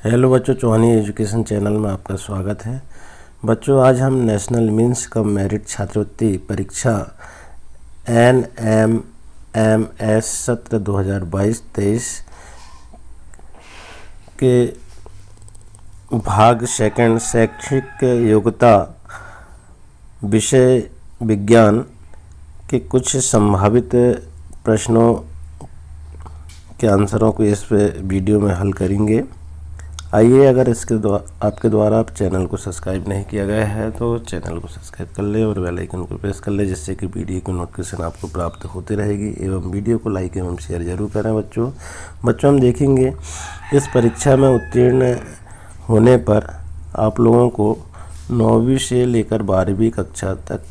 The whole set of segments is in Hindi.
हेलो बच्चों, चौहानी एजुकेशन चैनल में आपका स्वागत है। बच्चों, आज हम नेशनल मीन्स कम मेरिट छात्रवृत्ति परीक्षा NMMS सत्र 2022-23 के भाग सेकंड शैक्षिक योग्यता विषय विज्ञान के कुछ संभावित प्रश्नों के आंसरों को इस वीडियो में हल करेंगे। आइए, अगर आपके द्वारा चैनल को सब्सक्राइब नहीं किया गया है तो चैनल को सब्सक्राइब कर ले और बेल आइकन को प्रेस कर ले, जिससे कि वीडियो की नोटिफिकेशन आपको प्राप्त होती रहेगी। एवं वीडियो को लाइक एवं शेयर जरूर करें। बच्चों हम देखेंगे इस परीक्षा में उत्तीर्ण होने पर आप लोगों को 9वीं से लेकर 12वीं कक्षा तक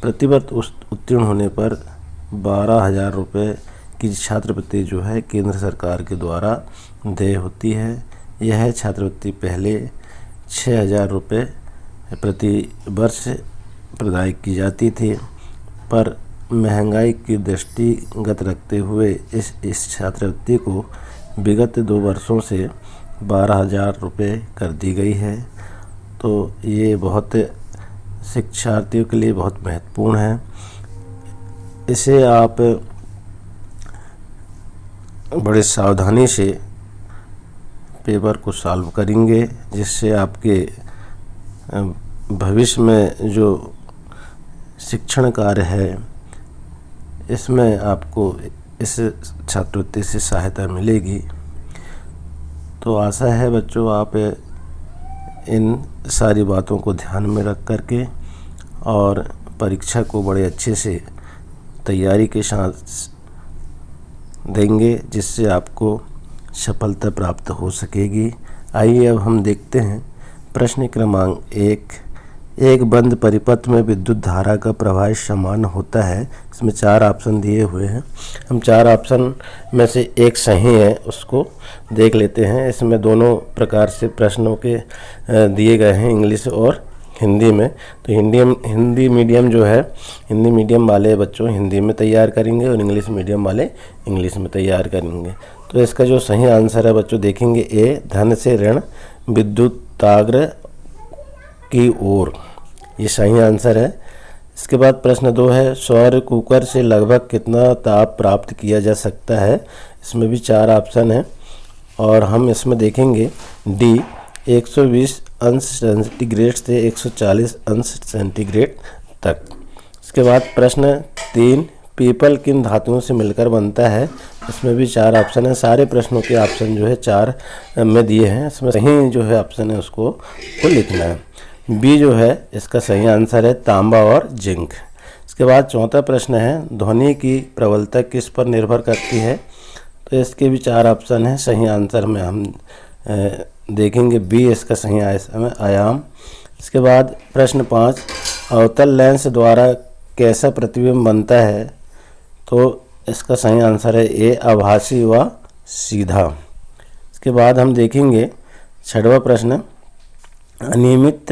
प्रतिवर्ष उत्तीर्ण होने पर 12,000 रुपये की छात्रवृत्ति जो है केंद्र सरकार के द्वारा देय होती है। यह छात्रवृत्ति पहले 6,000 रुपये प्रति वर्ष प्रदान की जाती थी, पर महंगाई की दृष्टिगत रखते हुए इस छात्रवृत्ति को विगत 2 वर्षों से 12,000 रुपये कर दी गई है। तो ये बहुत शिक्षार्थियों के लिए बहुत महत्वपूर्ण है। इसे आप बड़े सावधानी से पेपर को सॉल्व करेंगे, जिससे आपके भविष्य में जो शिक्षण कार्य है इसमें आपको इस छात्रवृत्ति से सहायता मिलेगी। तो आशा है बच्चों आप इन सारी बातों को ध्यान में रख करके और परीक्षा को बड़े अच्छे से तैयारी के साथ देंगे, जिससे आपको सफलता प्राप्त हो सकेगी। आइए अब हम देखते हैं प्रश्न क्रमांक 1। एक बंद परिपथ में विद्युत धारा का प्रवाह समान होता है। इसमें 4 ऑप्शन दिए हुए हैं। हम 4 ऑप्शन में से एक सही है उसको देख लेते हैं। इसमें दोनों प्रकार से प्रश्नों के दिए गए हैं, इंग्लिश और हिंदी में। तो हिंदी मीडियम जो है, हिंदी मीडियम वाले बच्चों हिंदी में तैयार करेंगे और इंग्लिश मीडियम वाले इंग्लिश में तैयार करेंगे। तो इसका जो सही आंसर है बच्चों देखेंगे ए, धन से ऋण विद्युताग्र की ओर, ये सही आंसर है। इसके बाद प्रश्न 2 है, सौर कुकर से लगभग कितना ताप प्राप्त किया जा सकता है। इसमें भी 4 ऑप्शन है और हम इसमें देखेंगे डी, 120 अंश सेंटीग्रेड से 140 अंश सेंटीग्रेड तक। इसके बाद प्रश्न 3, पीपल किन धातुओं से मिलकर बनता है। इसमें भी 4 ऑप्शन है। सारे प्रश्नों के ऑप्शन जो है 4 में दिए हैं। इसमें सही जो है ऑप्शन है उसको लिखना है। बी जो है इसका सही आंसर है तांबा और जिंक। इसके बाद चौथा प्रश्न है, ध्वनि की प्रबलता किस पर निर्भर करती है। तो इसके भी 4 ऑप्शन है। सही आंसर में हम देखेंगे बी, इसका सही आयाम। इसके बाद प्रश्न 5, अवतल लेंस द्वारा कैसा प्रतिबिंब बनता है। तो इसका सही आंसर है ए, आभासी व सीधा। इसके बाद हम देखेंगे 6वां प्रश्न, अनियमित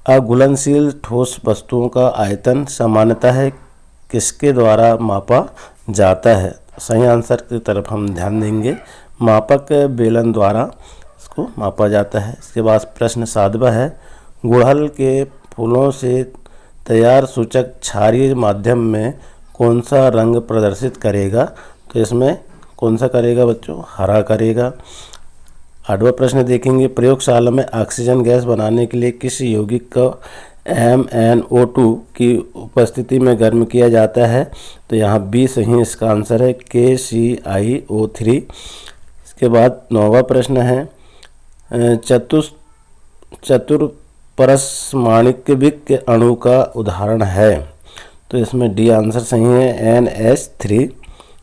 अघुलनशील ठोस वस्तुओं का आयतन सामान्यतः किसके द्वारा मापा जाता है। सही आंसर की तरफ हम ध्यान देंगे, मापक बेलन द्वारा इसको मापा जाता है। इसके बाद प्रश्न 7वां है, गुड़हल के फूलों से तैयार सूचक क्षारीय माध्यम में कौन सा रंग प्रदर्शित करेगा। तो इसमें कौन सा करेगा बच्चों, हरा करेगा। 8वां प्रश्न देखेंगे, प्रयोगशाला में ऑक्सीजन गैस बनाने के लिए किस यौगिक को MnO2 की उपस्थिति में गर्म किया जाता है। तो यहाँ बी सही इसका आंसर है, KClO3। इसके बाद 9वां प्रश्न है, चतुर्परमाण्विक अणु का उदाहरण है। तो इसमें डी आंसर सही है, NH3।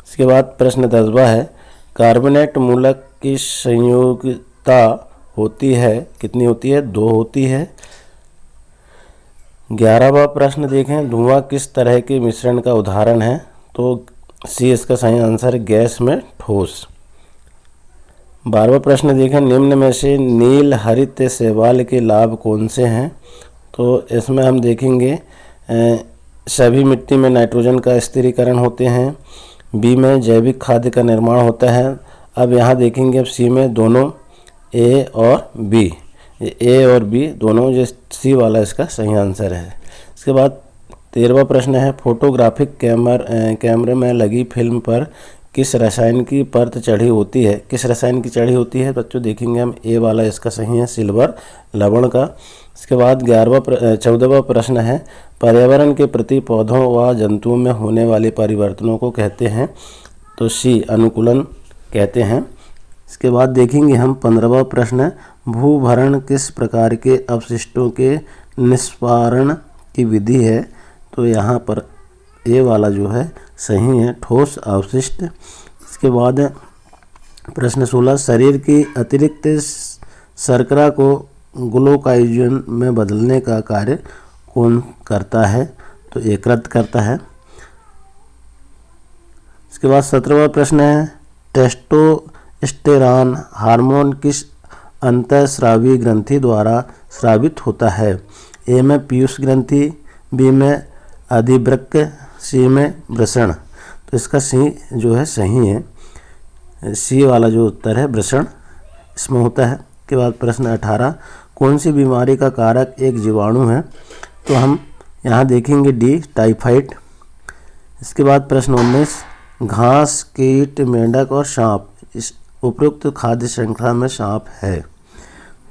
इसके बाद प्रश्न 10वां है, कार्बोनेट मूलक की संयोगिता होती है, कितनी होती है, 2 होती है। 11वां प्रश्न देखें, धुआं किस तरह के मिश्रण का उदाहरण है। तो सी इसका सही आंसर है, गैस में ठोस। 12वां प्रश्न देखें, निम्न में से नील हरित शैवाल के लाभ कौन से हैं। तो इसमें हम देखेंगे सभी मिट्टी में नाइट्रोजन का स्थिरीकरण होते हैं। बी में जैविक खाद्य का निर्माण होता है। अब यहाँ देखेंगे, अब सी में दोनों ए और बी, ए और बी दोनों, जो सी वाला इसका सही आंसर है। इसके बाद 13वां प्रश्न है, फोटोग्राफिक कैमरे में लगी फिल्म पर किस रसायन की परत चढ़ी होती है? किस रसायन की चढ़ी होती है बच्चों? देखेंगे हम, ए वाला इसका सही है, सिल्वर लवण का। इसके बाद 14वां प्रश्न है, पर्यावरण के प्रति पौधों व जंतुओं में होने वाले परिवर्तनों को कहते हैं? तो सी, अनुकूलन कहते हैं। इसके बाद देखेंगे हम 15वां प्रश्न, भूभरण किस प्रकार के अपशिष्टों के निस्वारण की विधि है? तो यहाँ पर ए वाला जो है सही है, ठोस अवशिष्ट। इसके बाद प्रश्न 16, शरीर की अतिरिक्त शर्करा को ग्लूकोज में बदलने का कार्य कौन करता है? तो यकृत करता है। इसके बाद 17वां प्रश्न है, टेस्टोस्टेरॉन हार्मोन किस अंतःस्रावी ग्रंथि द्वारा स्रावित होता है? ए में पीयूष ग्रंथि, बी में अधिवृक्क, सी में वृषण। तो इसका सी जो है सही है, सी वाला जो उत्तर है वृषण इसमें होता है। के बाद प्रश्न 18, कौन सी बीमारी का कारक एक जीवाणु है? तो हम यहाँ देखेंगे डी, टाइफाइड। इसके बाद प्रश्न 19, घास, कीट, मेंढक और सांप इस उपरोक्त खाद्य श्रृंखला में सांप है,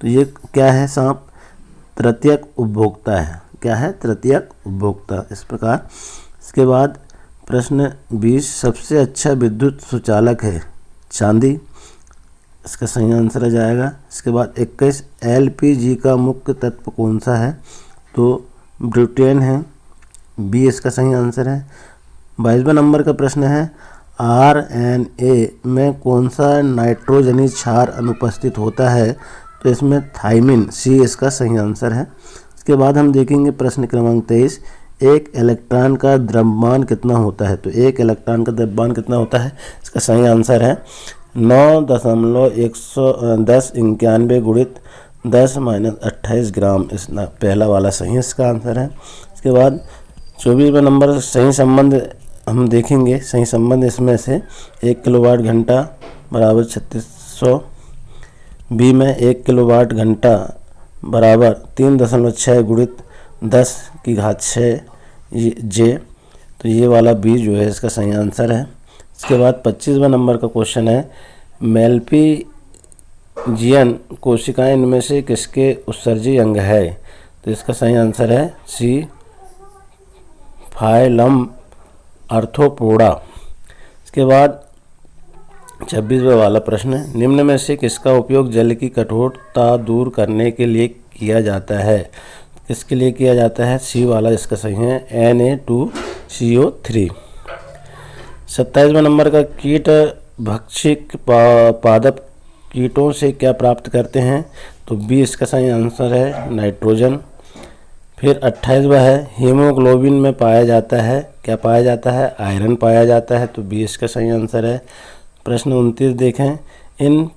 तो ये क्या है? सांप तृतीयक उपभोक्ता है। क्या है? तृतीयक उपभोक्ता, इस प्रकार। इसके बाद प्रश्न 20, सबसे अच्छा विद्युत सुचालक है? चांदी, इसका सही आंसर आ जाएगा। इसके बाद 21, एलपीजी का मुख्य तत्व कौन सा है? तो ब्यूटेन है, बी इसका सही आंसर है। 22वां नंबर का प्रश्न है, आरएनए में कौन सा नाइट्रोजनी क्षार अनुपस्थित होता है? तो इसमें थाइमिन, सी इसका सही आंसर है। इसके बाद हम देखेंगे प्रश्न क्रमांक 23, एक इलेक्ट्रॉन का द्रव्यमान कितना होता है? तो एक इलेक्ट्रॉन का द्रव्यमान कितना होता है? इसका सही आंसर है 9.11091 गुणित 10-28 ग्राम। इस पहला वाला सही इसका आंसर है। इसके बाद 24वां नंबर, सही संबंध हम देखेंगे। सही संबंध इसमें से 1 किलोवाट घंटा बराबर 3600, बी में 1 किलोवाट घंटा बराबर 3.6 गुणित 10 की घात 6 जे, तो ये वाला बी जो है इसका सही आंसर है। इसके बाद 25वां नंबर का क्वेश्चन है, मेलपीजियन कोशिकाएं इनमें से किसके उत्सर्जी अंग है? तो इसका सही आंसर है सी, फाइलम आर्थ्रोपोडा। इसके बाद 26वां वाला प्रश्न है, निम्न में से किसका उपयोग जल की कठोरता दूर करने के लिए किया जाता है? किसके लिए किया जाता है? सी वाला इसका सही है, Na2CO3। 27वां नंबर का, कीट भक्षक पादप कीटों से क्या प्राप्त करते हैं? तो बी इसका सही आंसर है, नाइट्रोजन। फिर 28वां है, हीमोग्लोबिन में पाया जाता है, क्या पाया जाता है? आयरन पाया जाता है, तो बी इसका सही आंसर है। प्रश्न 29 देखें, इन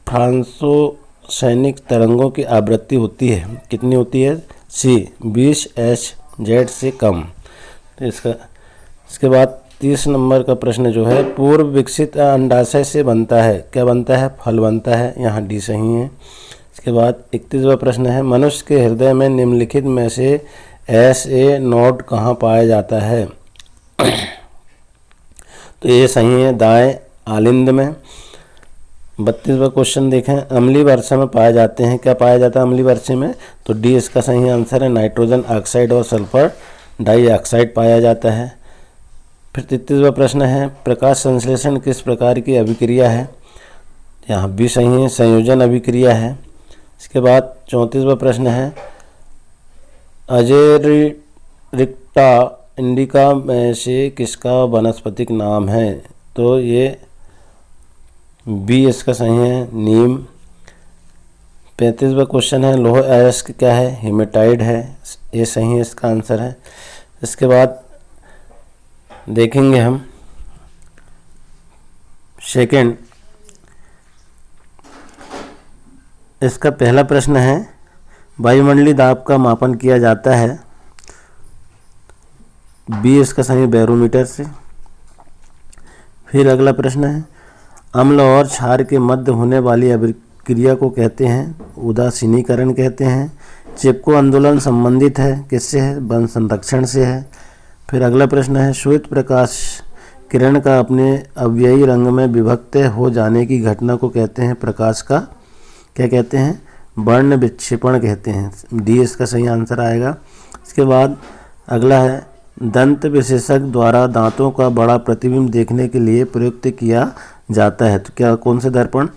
फ्रांसोसैनिक तरंगों की आवृत्ति होती है, कितनी होती है? सी, 20 Hz से कम। तो इसके बाद 30 नंबर का प्रश्न जो है, पूर्व विकसित अंडाशय से बनता है, क्या बनता है? फल बनता है, यहाँ डी सही है। इसके बाद 31वां प्रश्न है, मनुष्य के हृदय में निम्नलिखित में से SA नोड कहाँ पाया जाता है? तो ये सही है, दाएं आलिंद में। 32वां क्वेश्चन देखें, अम्लीय वर्षा में पाए जाते हैं, क्या पाया जाता है अम्लीय वर्षा में? तो डी इसका सही आंसर है, नाइट्रोजन ऑक्साइड और सल्फर डाइऑक्साइड पाया जाता है। फिर 33वां प्रश्न है, प्रकाश संश्लेषण किस प्रकार की अभिक्रिया है? यहाँ भी सही है, संयोजन अभिक्रिया है। इसके बाद 34वां प्रश्न है, अजेरिक्टा इंडिका में से किसका वानस्पतिक नाम है? तो ये बी इसका सही है, नीम। 35वां क्वेश्चन है, लौह अयस्क क्या है? हेमेटाइड है, ये सही है, इसका आंसर है। इसके बाद देखेंगे हम सेकंड, इसका पहला प्रश्न है, वायुमंडलीय दाब का मापन किया जाता है, बी इसका सही, बैरोमीटर से। फिर अगला प्रश्न है, अम्ल और क्षार के मध्य होने वाली क्रिया को कहते हैं? उदासीनीकरण कहते हैं। चिपको आंदोलन संबंधित है किससे है? वन संरक्षण से है। फिर अगला प्रश्न है, श्वेत प्रकाश किरण का अपने अव्ययी रंग में विभक्त हो जाने की घटना को कहते हैं? प्रकाश का क्या कहते हैं? वर्ण विक्षेपण कहते हैं। डी इसका सही आंसर आएगा। इसके बाद अगला है, दंत विशेषज्ञ द्वारा दांतों का बड़ा प्रतिबिंब देखने के लिए प्रयुक्त किया जाता है, तो क्या कौन से दर्पण?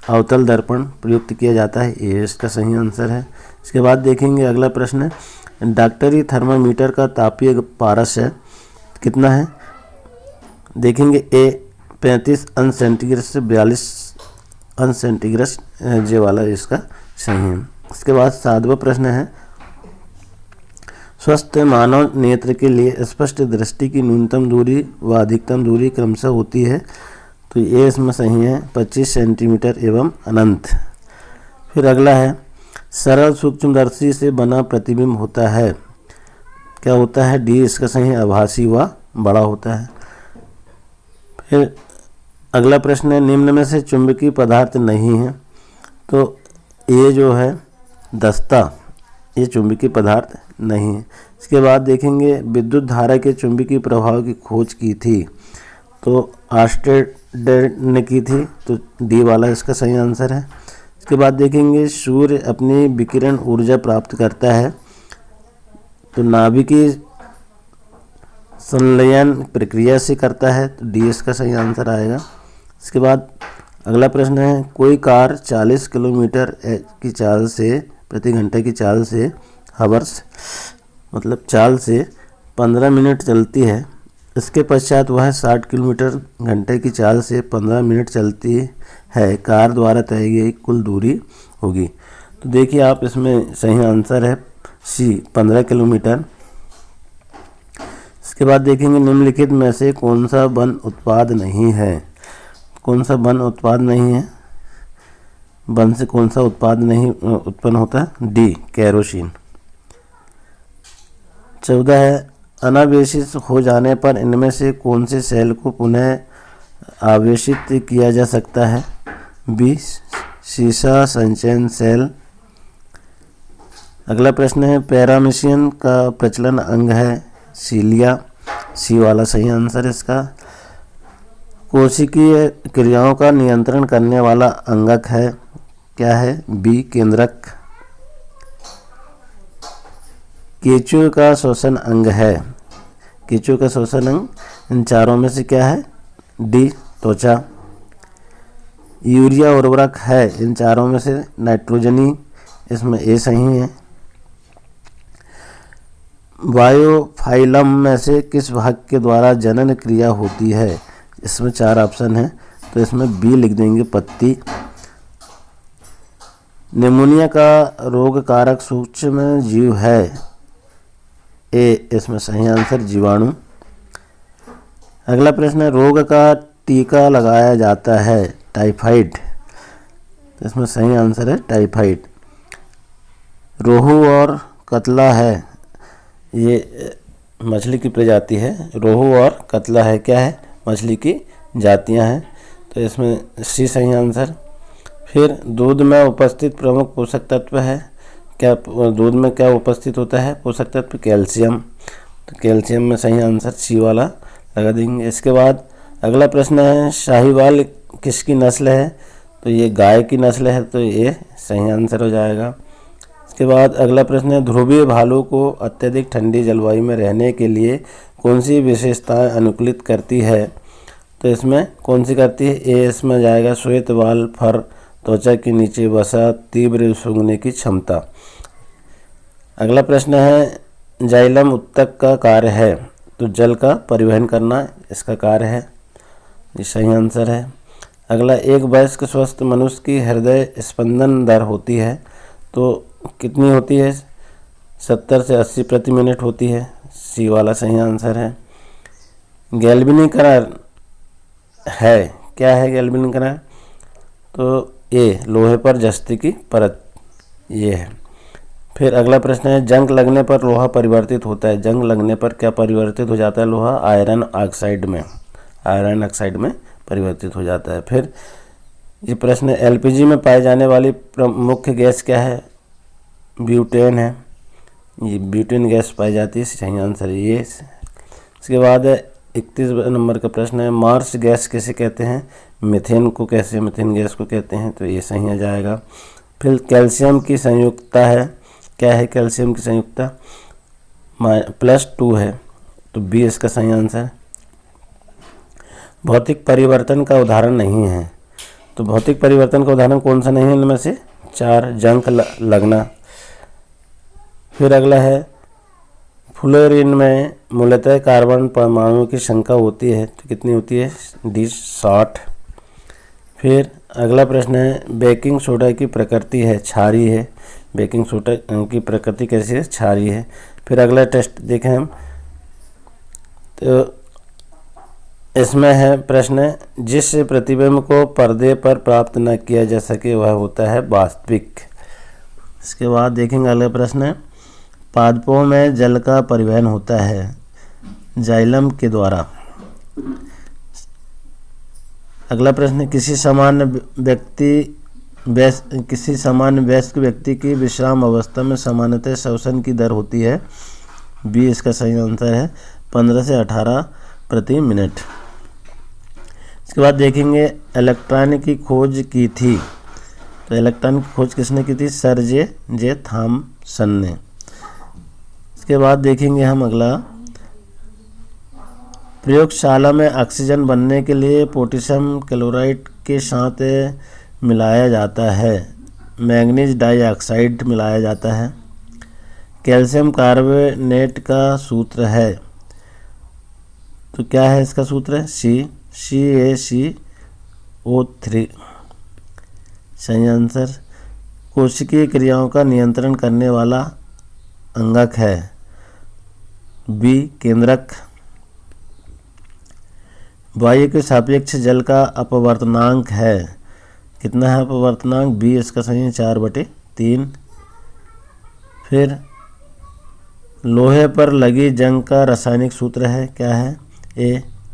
अवतल दर्पण प्रयुक्त किया जाता है। ये इसका सही आंसर है। इसके बाद देखेंगे अगला प्रश्न है, डॉक्टरी थर्मामीटर का तापीय पारस है कितना है? देखेंगे ए 35 अंश सेंटीग्रेड से 42 अंश सेंटीग्रेड जे वाला इसका सही है। इसके बाद 7वां प्रश्न है, स्वस्थ मानव नेत्र के लिए स्पष्ट दृष्टि की न्यूनतम दूरी व अधिकतम दूरी क्रमशः होती है, तो ये इसमें सही है 25 सेंटीमीटर एवं अनंत। फिर अगला है, सरल सूक्ष्मदर्शी से बना प्रतिबिंब होता है, क्या होता है? डी इसका सही है, आभासी व बड़ा होता है। फिर अगला प्रश्न है, निम्न में से चुंबकीय पदार्थ नहीं है, तो ये जो है दस्ता, ये चुंबकीय पदार्थ नहीं है। इसके बाद देखेंगे, विद्युत धारा के चुंबकीय प्रभाव की खोज की थी, तो आर्स्टेड ने की थी, तो डी वाला इसका सही आंसर है। इसके बाद देखेंगे, सूर्य अपनी विकिरण ऊर्जा प्राप्त करता है, तो नाभिकीय संलयन प्रक्रिया से करता है, तो डी इसका सही आंसर आएगा। इसके बाद अगला प्रश्न है, कोई कार 40 किलोमीटर की चाल से प्रति घंटे की चाल से हवर्स मतलब चाल से 15 मिनट चलती है, इसके पश्चात वह 60 किलोमीटर घंटे की चाल से 15 मिनट चलती है, कार द्वारा तय गई कुल दूरी होगी। तो देखिए आप, इसमें सही आंसर है सी 15 किलोमीटर। इसके बाद देखेंगे, निम्नलिखित में से कौन सा वन उत्पाद नहीं है? कौन सा वन उत्पाद नहीं है? वन से कौन सा उत्पाद नहीं उत्पन्न होता है? D kerosene. 14 है, अनावेशित हो जाने पर इनमें से कौन से सेल को पुनः आवेशित किया जा सकता है? बी सीसा संचयन सेल। अगला प्रश्न है, पैरामीशियन का प्रचलन अंग है सीलिया, सी वाला सही आंसर है इसका। कोशिकीय क्रियाओं का नियंत्रण करने वाला अंगक है, क्या है? बी केंद्रक। केंचुए का श्वसन अंग है, केंचुए का श्वसन अंग इन चारों में से क्या है? डी त्वचा। यूरिया उर्वरक है इन चारों में से नाइट्रोजनी, इसमें ए सही है। बायोफाइलम में से किस भाग के द्वारा जनन क्रिया होती है? इसमें 4 ऑप्शन है, तो इसमें बी लिख देंगे, पत्ती। निमोनिया का रोग कारक सूक्ष्म जीव है, ए इसमें सही आंसर जीवाणु। अगला प्रश्न है, रोग का टीका लगाया जाता है टाइफाइड, तो इसमें सही आंसर है टाइफाइड। रोहू और कतला है, ये मछली की प्रजाति है, रोहू और कतला है, क्या है? मछली की जातियां हैं, तो इसमें सी सही आंसर। फिर दूध में उपस्थित प्रमुख पोषक तत्व है, क्या दूध में क्या उपस्थित होता है पोषक तत्व? कैल्शियम, तो कैल्शियम में सही आंसर सी वाला लगा देंगे। इसके बाद अगला प्रश्न है, शाहीवाल किसकी नस्ल है? तो ये गाय की नस्ल है, तो ये सही आंसर हो जाएगा। इसके बाद अगला प्रश्न है, ध्रुवीय भालू को अत्यधिक ठंडी जलवायु में रहने के लिए कौन सी विशेषताएं अनुकूलित करती है? तो इसमें कौन सी करती है? ए इसमें जाएगा, श्वेत बाल, फर, त्वचा के नीचे वसा, तीव्र सूंघने की क्षमता। अगला प्रश्न है, जाइलम उत्तक का कार्य है, तो जल का परिवहन करना इसका कार्य है, ये सही आंसर है। अगला, एक वयस्क स्वस्थ मनुष्य की हृदय स्पंदन दर होती है, तो कितनी होती है? 70 से 80 प्रति मिनट होती है, सी वाला सही आंसर है। गैल्वेनीकरण है, क्या है गैल्वेनीकरण? तो ये लोहे पर जस्ते की परत, ये है। फिर अगला प्रश्न है, जंग लगने पर लोहा परिवर्तित होता है, जंग लगने पर क्या परिवर्तित हो जाता है लोहा? आयरन ऑक्साइड में, आयरन ऑक्साइड में परिवर्तित हो जाता है। फिर ये प्रश्न है, एलपीजी में पाई जाने वाली मुख्य गैस क्या है? ब्यूटेन है। ये ब्यूटेन गैस पाई जाती है, सही आंसर है ये। इसके बाद 31 नंबर का प्रश्न है, मार्स गैस किसे कहते हैं? मीथेन को कैसे मीथेन गैस को कहते हैं, तो ये सही आ जाएगा। फिर कैल्शियम की संयुक्तता है, क्या है कैल्शियम की संयुक्तता? +2 है, तो बी इसका सही आंसर। भौतिक परिवर्तन का उदाहरण नहीं है, तो भौतिक परिवर्तन का उदाहरण कौन सा नहीं है इनमें से? 4, जंग लगना। फिर अगला है, फ्लोरीन में मूलतः कार्बन परमाणु की संख्या होती है, तो कितनी होती है? डी 60। फिर अगला प्रश्न है, बेकिंग सोडा की प्रकृति है क्षारीय है। बेकिंग सोडा की प्रकृति कैसी है? क्षारीय है। फिर अगला टेस्ट देखें हम, तो इसमें है प्रश्न, जिस प्रतिबिंब को पर्दे पर प्राप्त न किया जा सके वह होता है वास्तविक। इसके बाद देखेंगे अगला प्रश्न है, पादपों में जल का परिवहन होता है जाइलम के द्वारा। अगला प्रश्न, किसी सामान्य वयस्क व्यक्ति की विश्राम अवस्था में सामान्यतः श्वसन की दर होती है? बी इसका सही आंसर है, 15 से 18 प्रति मिनट। इसके बाद देखेंगे, इलेक्ट्रॉन की खोज की थी, तो इलेक्ट्रॉन की खोज किसने की थी? सर जे थॉमसन ने। इसके बाद देखेंगे हम अगला, प्रयोगशाला में ऑक्सीजन बनने के लिए पोटेशियम क्लोराइड के साथ मिलाया जाता है, मैंगनीज डाइऑक्साइड मिलाया जाता है। कैल्शियम कार्बोनेट का सूत्र है, तो क्या है इसका सूत्र? है CaCO3, सही आंसर। कोशिकीय क्रियाओं का नियंत्रण करने वाला अंगक है, बी केंद्रक। वायु के सापेक्ष जल का अपवर्तनांक है, कितना है अपवर्तनांक? बी इसका सही है, 4/3। फिर लोहे पर लगी जंग का रासायनिक सूत्र है, क्या है?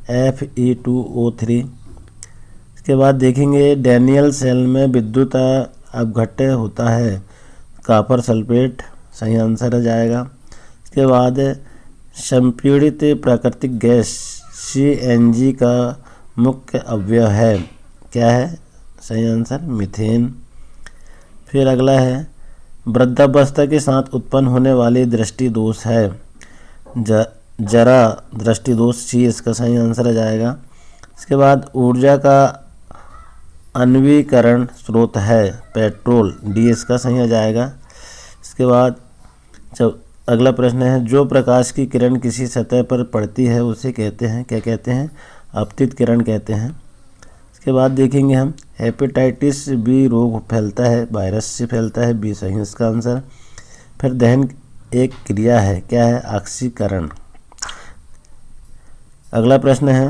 Fe2O3। इसके बाद देखेंगे, डैनियल सेल में विद्युत अपघट्य होता है, कॉपर सल्फेट, सही आंसर आ जाएगा। इसके बाद संपीड़ित प्राकृतिक गैस CNG का मुख्य अवयव है, क्या है? सही आंसर मीथेन। फिर अगला है, वृद्धावस्था के साथ उत्पन्न होने वाली दृष्टि दोष है, जरा दृष्टि दोष, सी इसका सही आंसर आ जाएगा। इसके बाद ऊर्जा का अन्वीकरण स्रोत है पेट्रोल, डी इसका सही आ जाएगा। इसके बाद जब अगला प्रश्न है, जो प्रकाश की किरण किसी सतह पर पड़ती है उसे कहते हैं, क्या कहते हैं? आपतित किरण कहते हैं। इसके बाद देखेंगे हम, हेपेटाइटिस बी रोग फैलता है, वायरस से फैलता है, बी सही इसका आंसर। फिर दहन एक क्रिया है, क्या है? ऑक्सीकरण। अगला प्रश्न है,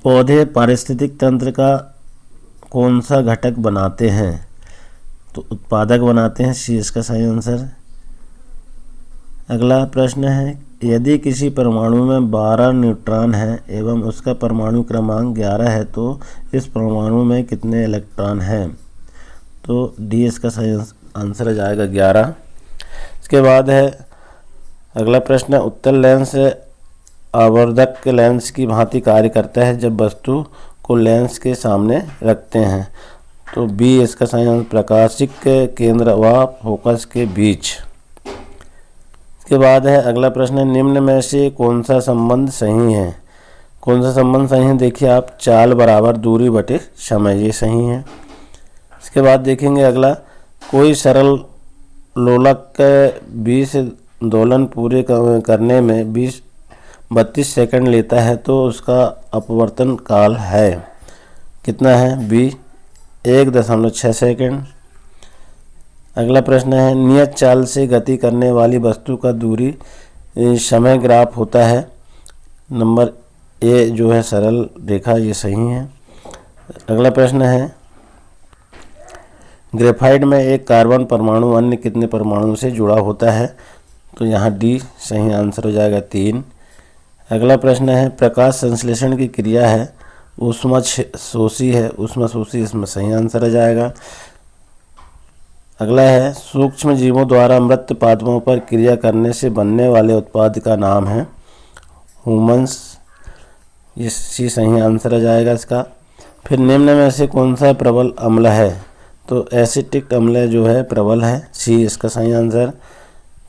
पौधे पारिस्थितिक तंत्र का कौन सा घटक बनाते हैं? तो उत्पादक बनाते हैं, सी इसका सही आंसर। अगला प्रश्न है, यदि किसी परमाणु में 12 न्यूट्रॉन हैं एवं उसका परमाणु क्रमांक 11 है तो इस परमाणु में कितने इलेक्ट्रॉन हैं? तो डी इसका सही आंसर आ जाएगा 11। इसके बाद है अगला प्रश्न, उत्तल लेंस आवर्धक लेंस की भांति कार्य करता है जब वस्तु को लेंस के सामने रखते हैं, तो बी इसका सही आंसर, प्रकाशिक केंद्र व फोकस के बीच। इसके बाद है अगला प्रश्न, निम्न में से कौन सा संबंध सही है? कौन सा संबंध सही है? देखिए आप, चाल बराबर दूरी बटे समय, ये सही है। इसके बाद देखेंगे अगला, कोई सरल लोलक 20 दोलन पूरे करने में 32 सेकंड लेता है तो उसका अपवर्तन काल है, कितना है? B 1.6 second. अगला प्रश्न है, नियत चाल से गति करने वाली वस्तु का दूरी समय ग्राफ होता है, नंबर ए जो है सरल रेखा, ये सही है। अगला प्रश्न है, ग्रेफाइट में एक कार्बन परमाणु अन्य कितने परमाणु से जुड़ा होता है? तो यहाँ डी सही आंसर हो जाएगा 3। अगला प्रश्न है, प्रकाश संश्लेषण की क्रिया है ऊष्मा शोषी है, ऊष्मा शोषी इसमें सही आंसर आ जाएगा। अगला है सूक्ष्म जीवों द्वारा मृत पादपों पर क्रिया करने से बनने वाले उत्पाद का नाम है ह्यूमस, ये सी सही आंसर आ जाएगा इसका। फिर निम्न में से कौन सा प्रबल अम्ल है, तो एसिटिक अम्ल जो है प्रबल है, सी इसका सही आंसर।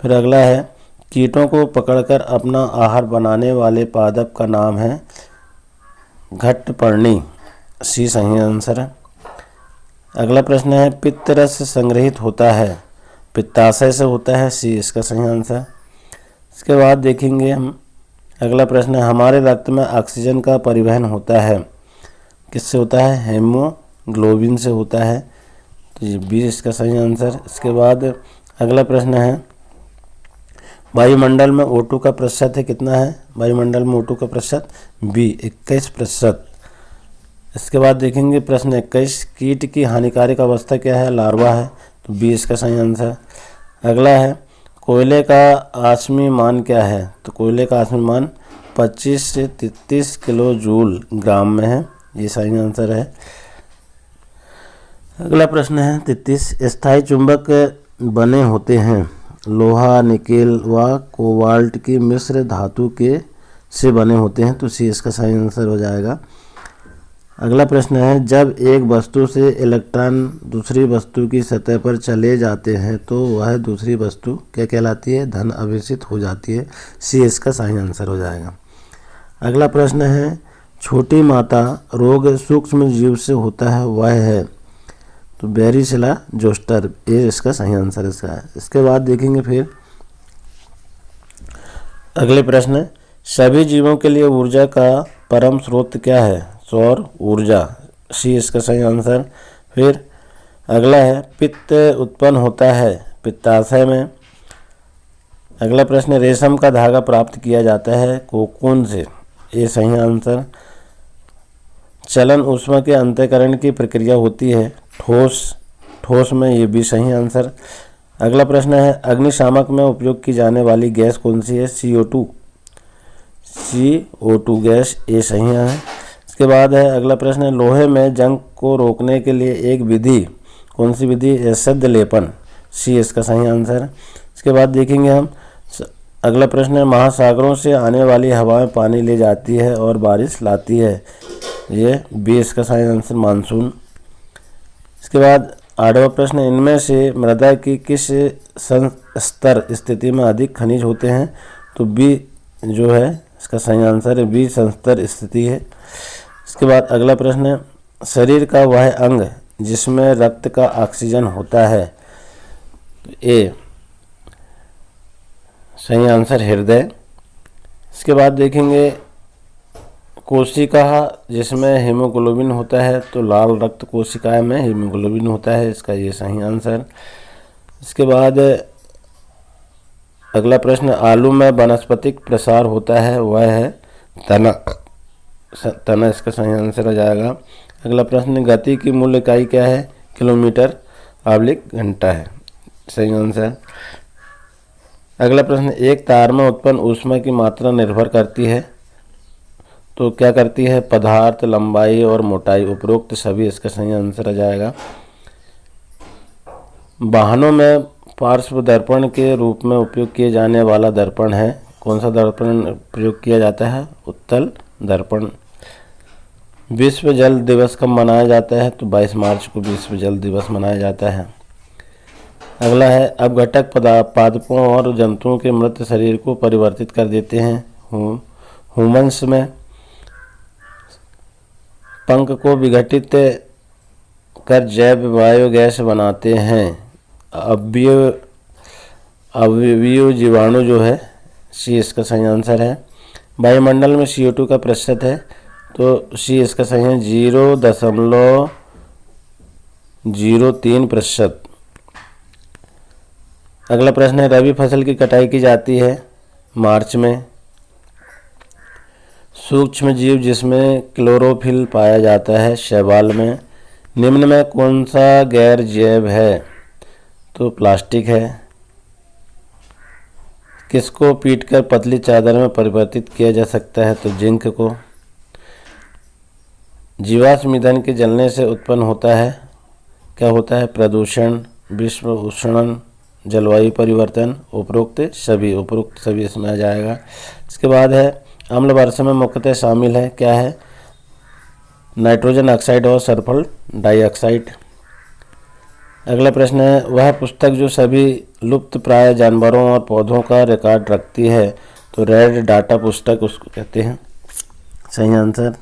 फिर अगला है कीटों को पकड़कर अपना आहार बनाने वाले पादप का नाम है घट्टपर्णी, सी सही आंसर है। अगला प्रश्न है पित्त रस संग्रहित होता है, पित्ताशय से होता है, सी इसका सही आंसर। इसके बाद देखेंगे हम अगला प्रश्न है हमारे रक्त में ऑक्सीजन का परिवहन होता है, किससे होता है, हेमोग्लोबिन से होता है, तो ये बी इसका सही आंसर। इसके बाद अगला प्रश्न है वायुमंडल में O2 का प्रतिशत है कितना है, वायुमंडल में O2 का प्रतिशत बी 21%। इसके बाद देखेंगे प्रश्न 21 कीट की हानिकारक अवस्था क्या है, लार्वा है, तो बी इसका सही आंसर। अगला है कोयले का आसमी मान क्या है, तो कोयले का आसमी मान 25 से 33 किलो जूल ग्राम में है, ये सही आंसर है। अगला प्रश्न है 33 स्थायी चुंबक बने होते हैं लोहा, निकेल व कोबाल्ट की मिश्र धातु के से बने होते हैं, तो सी इसका सही आंसर हो जाएगा। अगला प्रश्न है जब एक वस्तु से इलेक्ट्रॉन दूसरी वस्तु की सतह पर चले जाते हैं तो वह दूसरी वस्तु क्या कहलाती है, धन आवेशित हो जाती है, सी इसका सही आंसर हो जाएगा। अगला प्रश्न है छोटी माता रोग सूक्ष्म जीव से होता है, वह है, तो बैरिसिला जोस्टर, ये इसका सही आंसर इसका है। इसके बाद देखेंगे फिर अगले प्रश्न सभी जीवों के लिए ऊर्जा का परम स्रोत क्या है, सौर ऊर्जा, सी इसका सही आंसर। फिर अगला है पित्त उत्पन्न होता है पित्ताशय में। अगला प्रश्न रेशम का धागा प्राप्त किया जाता है कोकून से, ये सही आंसर। चलन ऊष्मा के अंतःकरण की प्रक्रिया होती है ठोस में, ये भी सही आंसर। अगला प्रश्न है अग्निशामक में उपयोग की जाने वाली गैस कौन सी है, CO2 गैस, ये सही है। इसके बाद है अगला प्रश्न है लोहे में जंग को रोकने के लिए एक विधि कौन सी विधि, एसिड लेपन, सी इसका सही आंसर। इसके बाद देखेंगे हम अगला प्रश्न है महासागरों से आने वाली हवाएं पानी ले जाती है और बारिश लाती है, ये बी इसका सही आंसर मानसून। इसके बाद 8वां प्रश्न इनमें से मृदा की किस स्तर स्थिति में अधिक खनिज होते हैं, तो बी जो है इसका सही आंसर है, बी संस्तर स्थिति है। इसके बाद अगला प्रश्न है शरीर का वह अंग जिसमें रक्त का ऑक्सीजन होता है, तो ए सही आंसर हृदय। इसके बाद देखेंगे कोशिका जिसमें हीमोग्लोबिन होता है, तो लाल रक्त कोशिकाएं में हीमोग्लोबिन होता है, इसका ये सही आंसर। इसके बाद अगला प्रश्न आलू में वानस्पतिक प्रसार होता है, वह है तना, इसका सही आंसर आ जाएगा। अगला प्रश्न गति की मूल इकाई क्या है, किलोमीटर/घंटा है, सही आंसर। अगला प्रश्न एक तार में उत्पन्न ऊष्मा की मात्रा निर्भर करती है, तो क्या करती है, पदार्थ, लंबाई और मोटाई, उपरोक्त सभी, इसका सही आंसर आ जाएगा। वाहनों में पार्श्व दर्पण के रूप में उपयोग किए जाने वाला दर्पण है, कौन सा दर्पण प्रयोग किया जाता है, उत्तल दर्पण। विश्व जल दिवस कब मनाया जाता है, तो 22 मार्च को विश्व जल दिवस मनाया जाता है। अगला है अपघटक पादपों और जंतुओं के मृत शरीर को परिवर्तित कर देते हैं ह्यूमन्स में। पंख को विघटित कर जैव बायोगैस बनाते हैं अवयवीय जीवाणु जो है, सी इसका सही आंसर है। वायुमंडल में CO2 का प्रतिशत है, तो सी इसका सही है 0.03%। अगला प्रश्न है रबी फसल की कटाई की जाती है मार्च में। सूक्ष्म जीव जिसमें क्लोरोफिल पाया जाता है शैवाल में। निम्न में कौन सा गैर जैव है, तो प्लास्टिक है। किसको पीटकर पतली चादर में परिवर्तित किया जा सकता है, तो जिंक को। जीवाश्म ईंधन के जलने से उत्पन्न होता है, क्या होता है? प्रदूषण, विश्व उष्णन, जलवायु परिवर्तन, उपरोक्त सभी इसमें आ जाएगा। इसके बाद है अम्ल वर्षा में मुख्यतः शामिल है, क्या है? नाइट्रोजन ऑक्साइड और सल्फर डाइऑक्साइड। अगला प्रश्न है वह पुस्तक जो सभी लुप्त प्राय जानवरों और पौधों का रिकॉर्ड रखती है, तो रेड डाटा पुस्तक उसको कहते हैं। सही आंसर।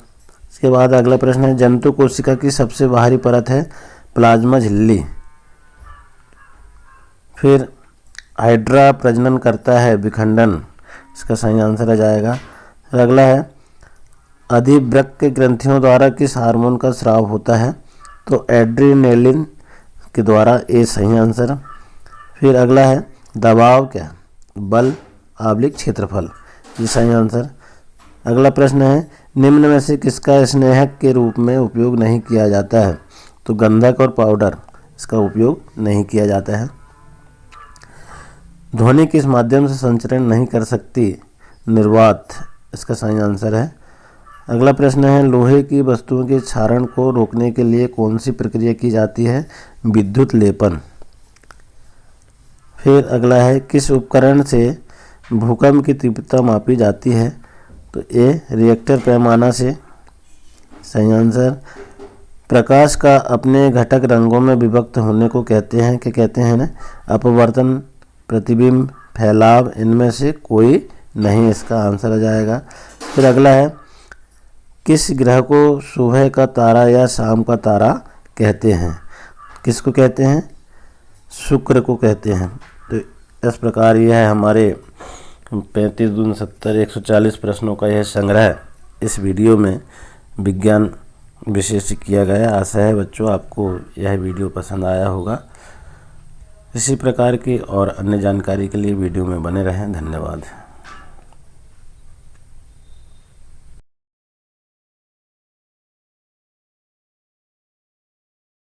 इसके बाद अगला प्रश्न है जंतु कोशिका की सबसे बाहरी परत है प्लाज्मा झिल्ली। फिर हाइड्रा प्रजनन करता है विखंडन, इसका सही आंसर आ जाएगा। फिर अगला है अधिवृक्क ग्रंथियों द्वारा किस हार्मोन का स्राव होता है, तो एड्रेनालिन के द्वारा, ए सही आंसर। फिर अगला है दबाव क्या? बल / क्षेत्रफल, ये सही आंसर। अगला प्रश्न है निम्न में से किसका स्नेहक के रूप में उपयोग नहीं किया जाता है, तो गंधक और पाउडर, इसका उपयोग नहीं किया जाता है। ध्वनि किस माध्यम से संचरण नहीं कर सकती, निर्वात, इसका सही आंसर है। अगला प्रश्न है लोहे की वस्तुओं के क्षारण को रोकने के लिए कौन सी प्रक्रिया की जाती है, विद्युत लेपन। फिर अगला है किस उपकरण से भूकंप की तीव्रता मापी जाती है, तो ए रिएक्टर पैमाना से, सही आंसर। प्रकाश का अपने घटक रंगों में विभक्त होने को कहते हैं, क्या कहते हैं ना? अपवर्तन, प्रतिबिंब, फैलाव, इनमें से कोई नहीं, इसका आंसर आ जाएगा। फिर अगला है किस ग्रह को सुबह का तारा या शाम का तारा कहते हैं, किसको कहते हैं? शुक्र को कहते हैं। तो इस प्रकार यह है हमारे 35 दूनी 70 140 प्रश्नों का यह संग्रह इस वीडियो में विज्ञान विषय से किया गया। आशा है बच्चों आपको यह वीडियो पसंद आया होगा। इसी प्रकार की और अन्य जानकारी के लिए वीडियो में बने रहें। धन्यवाद।